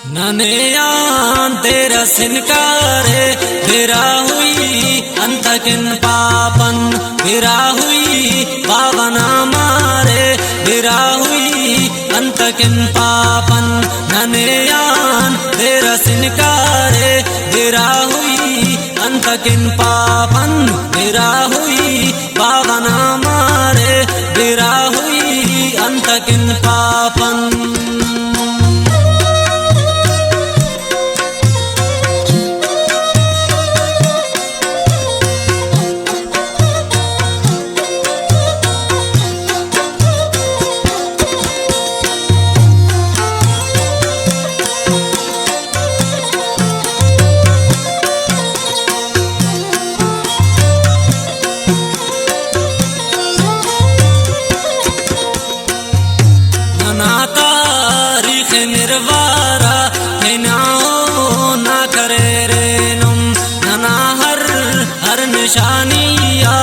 ननेयान तेरा सिनकारे तेरा हुई अंत किन पापन तेरा हुई पावना मारे तेरा हुई अंत किन पापन ननेयान तेरा सिनकारे तेरा हुई अंत किन पापन तेरा हुई पावना मारे तेरा हुई अंत किन पापन। निर्वारा नाओ ना करे रे नम नना हर निशानिया